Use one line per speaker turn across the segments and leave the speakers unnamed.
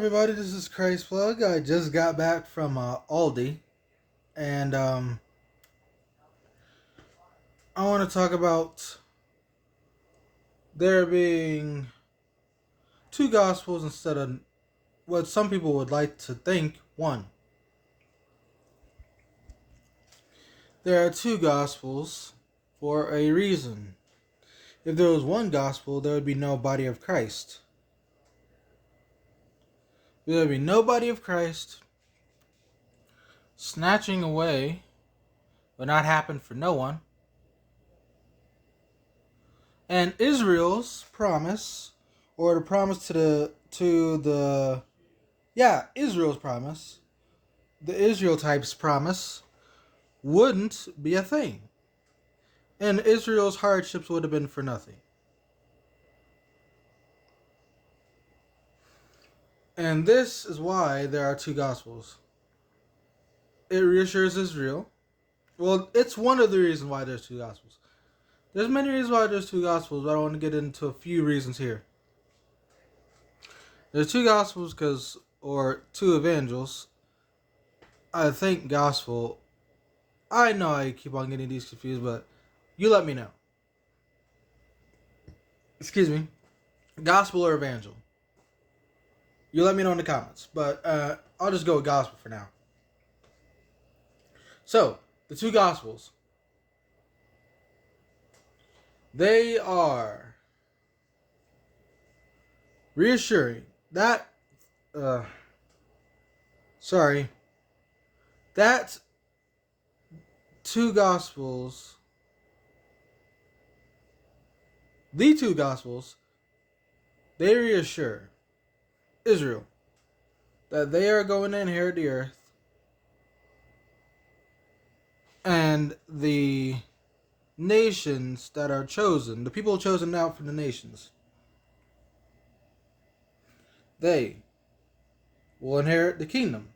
everybody, this is Christ Plug. I just got back from Aldi, and I want to talk about there being two gospels instead of what some people would like to think one. There are two gospels for a reason. If there was one gospel, there would be no body of Christ. There would be no body of Christ. Snatching away would not happen for no one. And Israel's promise, or the promise Israel's promise, the Israel type's promise, wouldn't be a thing. And Israel's hardships would have been for nothing. And this is why there are two gospels. It reassures Israel. Well, it's one of the reasons why there's two gospels. There's many reasons why there's two gospels, but I want to get into a few reasons here. There's two gospels or two evangels. I think gospel. I know I keep on getting these confused, but you let me know. Excuse me. Gospel or evangel? You let me know in the comments. But I'll just go with gospel for now. So, the two gospels. They are reassuring that that two gospels, the two gospels, they reassure Israel that they are going to inherit the earth, and the nations that are chosen, the people chosen out from the nations, they will inherit the kingdom.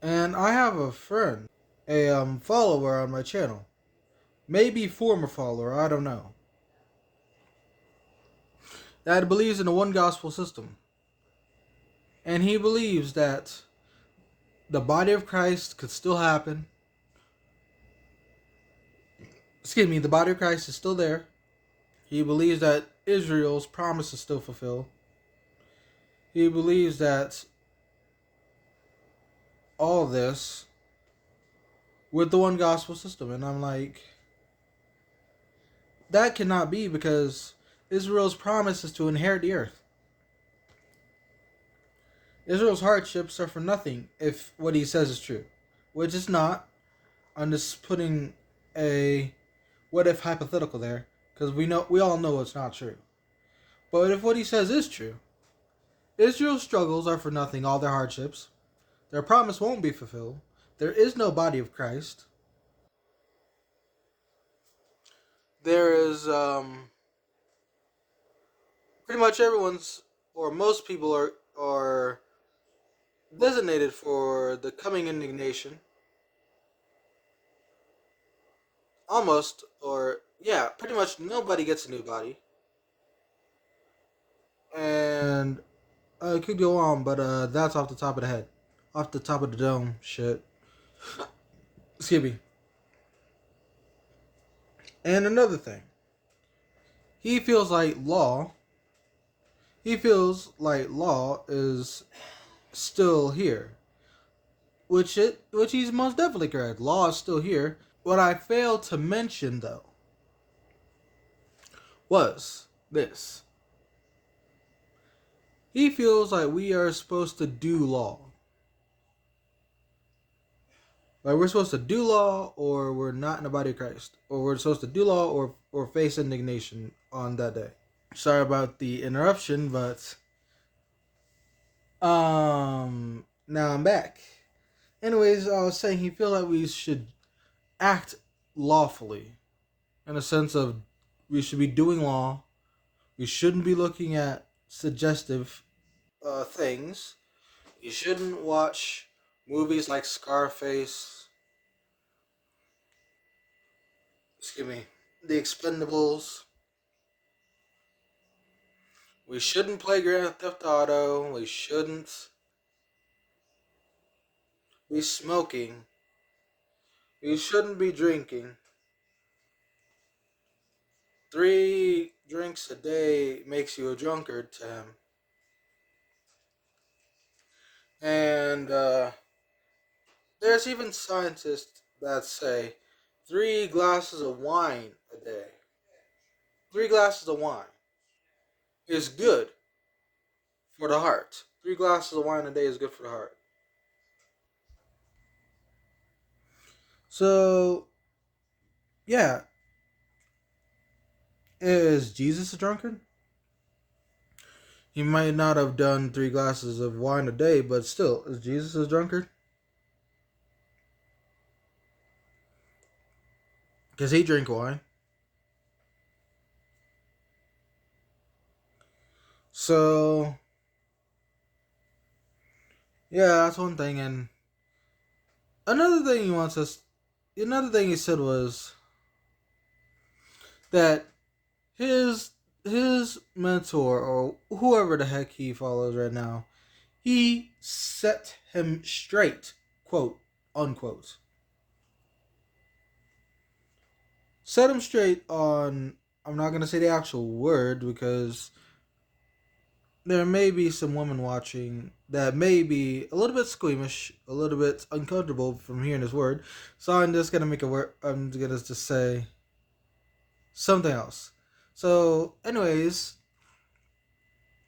And I have a friend, a follower on my channel, maybe former follower, I don't know, that believes in a one gospel system. And he believes that the body of Christ could still happen. The body of Christ is still there. He believes that Israel's promise is still fulfilled. He believes that all this with the one gospel system. And I'm like, that cannot be, because Israel's promise is to inherit the earth. Israel's hardships are for nothing if what he says is true, which is not. I'm just putting a what if hypothetical there, because we all know it's not true. But if what he says is true, Israel's struggles are for nothing, all their hardships. Their promise won't be fulfilled. There is no body of Christ. There is pretty much everyone's, or most people are designated for the coming indignation. Almost, or yeah, pretty much nobody gets a new body. And it could go on, but that's off the top of the head. Off the top of the dome, shit. Excuse me. And another thing. He feels like law is still here. Which he's most definitely correct. Law is still here. What I failed to mention, though, was this. He feels like we are supposed to do law. Like we're supposed to do law, or we're not in the body of Christ. Or we're supposed to do law or face indignation on that day. Sorry about the interruption, but now I'm back. Anyways, I was saying he feels like we should act lawfully, in a sense of we should be doing law. We shouldn't be looking at suggestive things. You shouldn't watch movies like Scarface. Excuse me. The Expendables. We shouldn't play Grand Theft Auto. We shouldn't be smoking. We shouldn't be drinking. 3 drinks a day makes you a drunkard to him. And there's even scientists that say 3 glasses of wine a day. 3 glasses of wine is good for the heart. 3 glasses of wine a day is good for the heart. So, yeah, is Jesus a drunkard? He might not have done 3 glasses of wine a day, but still, is Jesus a drunkard? Because he drink wine. So, yeah, that's one thing. And another thing another thing he said was that his his mentor or whoever the heck he follows right now, he set him straight, quote unquote. Set him straight on. I'm not gonna say the actual word because there may be some women watching that may be a little bit squeamish, a little bit uncomfortable from hearing this word. So I'm just gonna make a word. I'm gonna just say something else. So, anyways,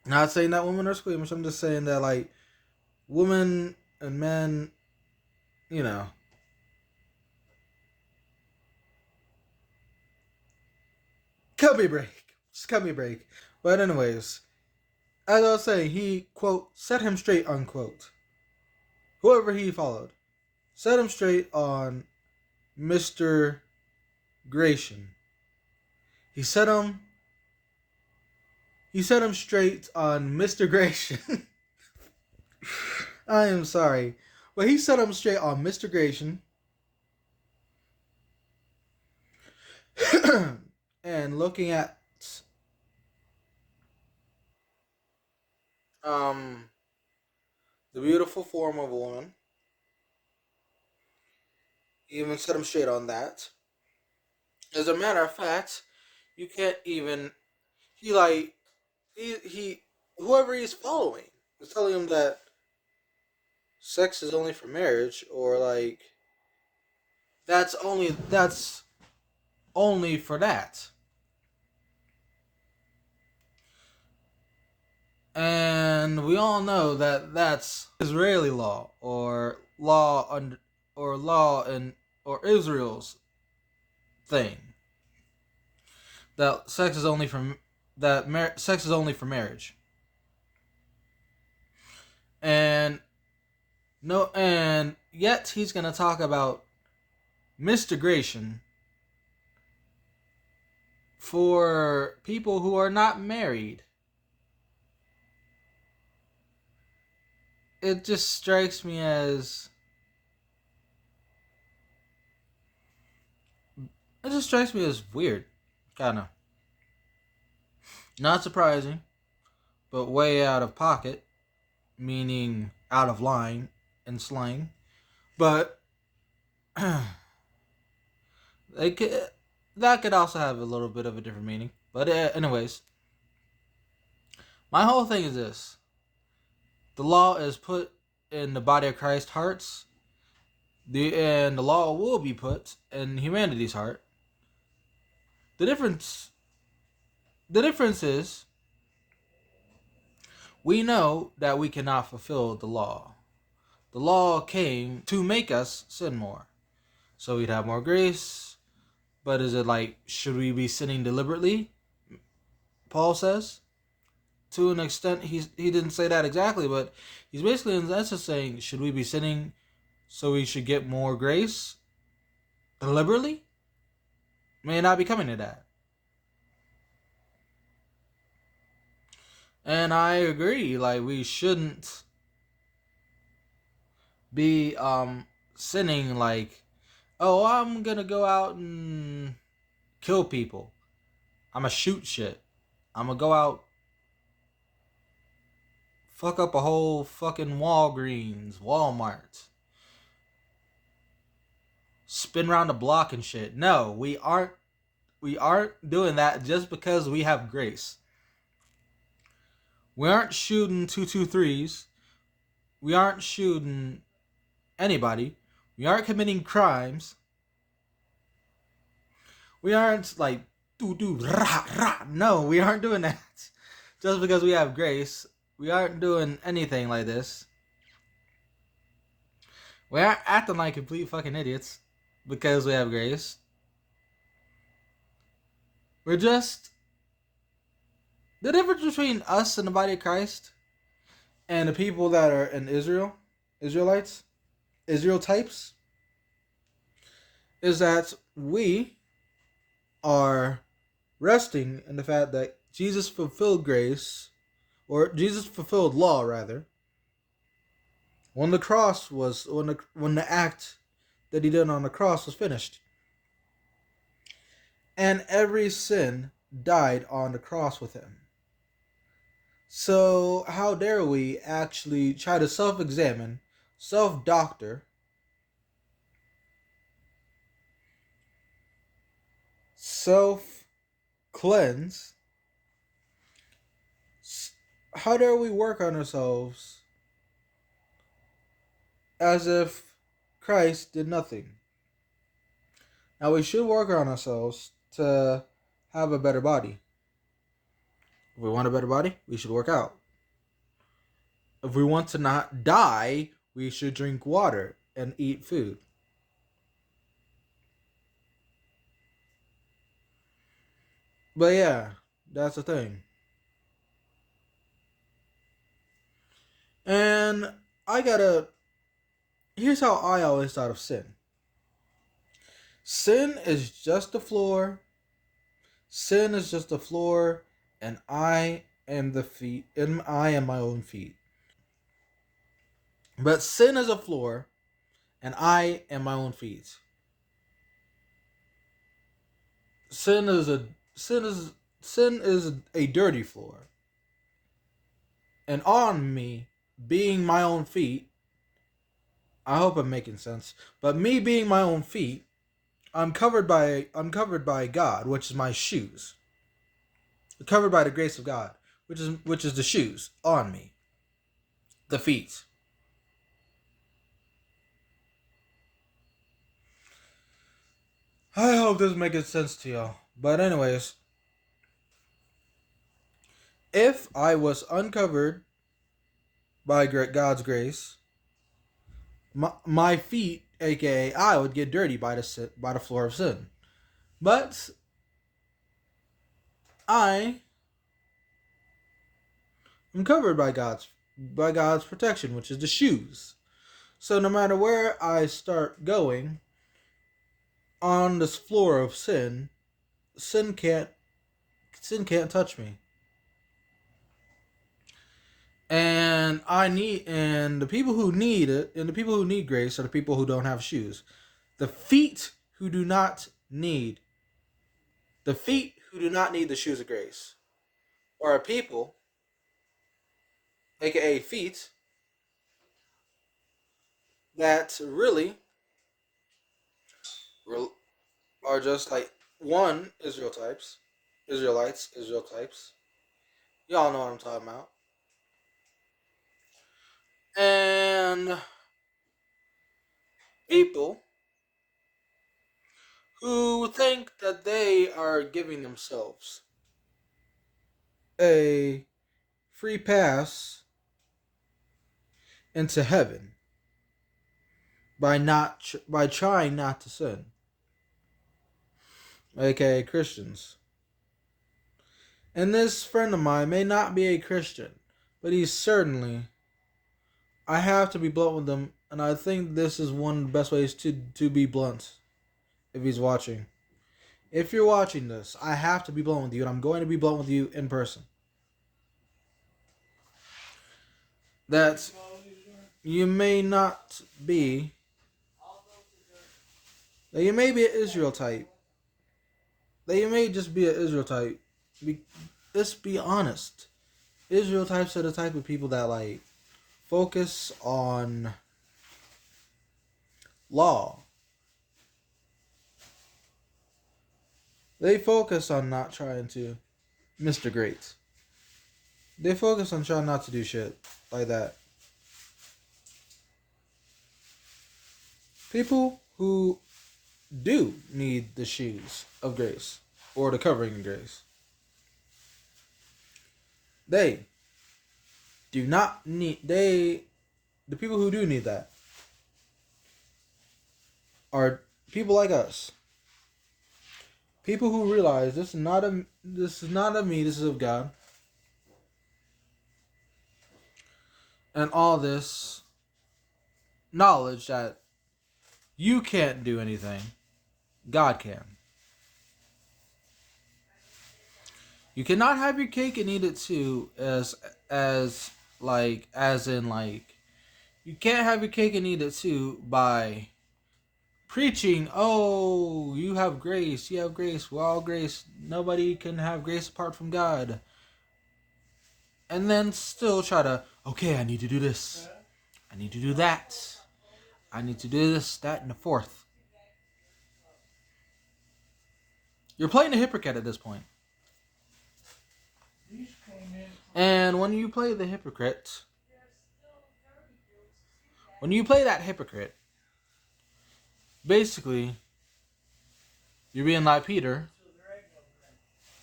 not saying that women are squeamish. I'm just saying that like women and men, you know, cut me a break. Just cut me a break. But anyways, as I was saying, he quote set him straight unquote. Whoever he followed, set him straight on Mr. Gratian. He set him. He set him straight on Mr. Gratian. I am sorry, but he set him straight on Mr. Gratian. And looking at um the beautiful form of a woman, he even set him straight on that. As a matter of fact, you can't even he whoever he's following is telling him that sex is only for marriage or like that's only for that. And we all know that that's Israeli law or law under or law in or Israel's thing that sex is only for marriage. And no, and yet he's gonna talk about mistegration for people who are not married. It just strikes me as weird, kind of not surprising, but way out of pocket, meaning out of line in slang. But they could, that could also have a little bit of a different meaning. But anyways, my whole thing is this: the law is put in the body of Christ's hearts, and the law will be put in humanity's heart. The difference is we know that we cannot fulfill the law. The law came to make us sin more, so we'd have more grace. But is it like, should we be sinning deliberately? Paul says. To an extent, he didn't say that exactly, but he's basically in essence saying, should we be sinning so we should get more grace deliberately? May not be coming to that. And I agree, like we shouldn't be sinning like, oh, I'm gonna go out and kill people. I'm gonna shoot shit. I'm gonna go out fuck up a whole fucking Walgreens, Walmart, spin around the block and shit. No, we aren't. We aren't doing that just because we have grace. We aren't shooting 223s. We aren't shooting anybody. We aren't committing crimes. We aren't like do rah rah. No, we aren't doing that. Just because we have grace, we aren't doing anything like this. We aren't acting like complete fucking idiots because we have grace. We're just the difference between us and the body of Christ and the people that are in Israel, Israelites, Israel types, is that we are resting in the fact that Jesus fulfilled grace, or Jesus fulfilled law rather, when the cross was when the act that he did on the cross was finished. And every sin died on the cross with him. So how dare we actually try to self-examine, self-doctor, self-cleanse? How dare we work on ourselves as if Christ did nothing? Now we should work on ourselves to have a better body. If we want a better body, we should work out. If we want to not die, we should drink water and eat food. But yeah, that's the thing. And here's how I always thought of sin. Sin is just the floor. Sin is just the floor, and I am the feet, and I am my own feet. But sin is a floor, and I am my own feet. Sin is a dirty floor. And on me being my own feet, I hope I'm making sense. But me being my own feet, I'm covered by God, which is my shoes. I'm covered by the grace of God, which is the shoes on me. The feet. I hope this is making sense to y'all. But anyways, if I was uncovered by God's grace, my feet, aka I, would get dirty by the floor of sin. But I am covered by God's protection, which is the shoes. So no matter where I start going on this floor of sin, sin can't touch me. And the people who need it, and the people who need grace are the people who don't have shoes. The feet who do not need the shoes of grace are people, aka feet, that really are just like one Israel types. Y'all know what I'm talking about. And people who think that they are giving themselves a free pass into heaven by trying not to sin, aka Christians. And this friend of mine may not be a Christian, but he's certainly. I have to be blunt with him, and I think this is one of the best ways to be blunt. If he's watching, if you're watching this, I have to be blunt with you, and I'm going to be blunt with you in person. That you may not be. That you may be an Israel type. That you may just be an Israel type. Let's be honest. Israel types are the type of people that like focus on law. They focus on not trying to Mr. Great. They focus on trying not to do shit like that. People who do need the shoes of grace or the covering of grace. They do not need the people who do need that are people like us. People who realize this is not of me, this is of God. And all this knowledge that you can't do anything, God can. You cannot have your cake and eat it too, as in you can't have your cake and eat it too by preaching, oh, you have grace, we're all grace, nobody can have grace apart from God. And then still try to, okay, I need to do this, I need to do that, I need to do this, that, and the fourth. You're playing a hypocrite at this point. And when you play the hypocrite, when you play that hypocrite, basically, you're being like Peter,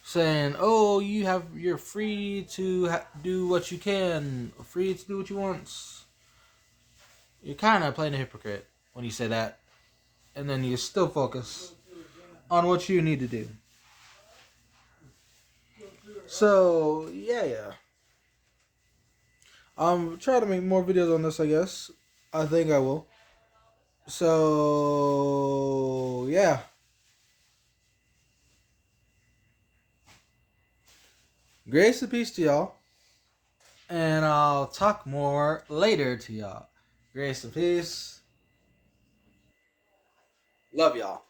saying, "Oh, you're free to do what you can, free to do what you want." You're kind of playing a hypocrite when you say that, and then you still focus on what you need to do. So yeah. I'm trying to make more videos on this. I guess I think I will. So yeah. Grace and peace to y'all. And I'll talk more later to y'all. Grace and peace. Love y'all.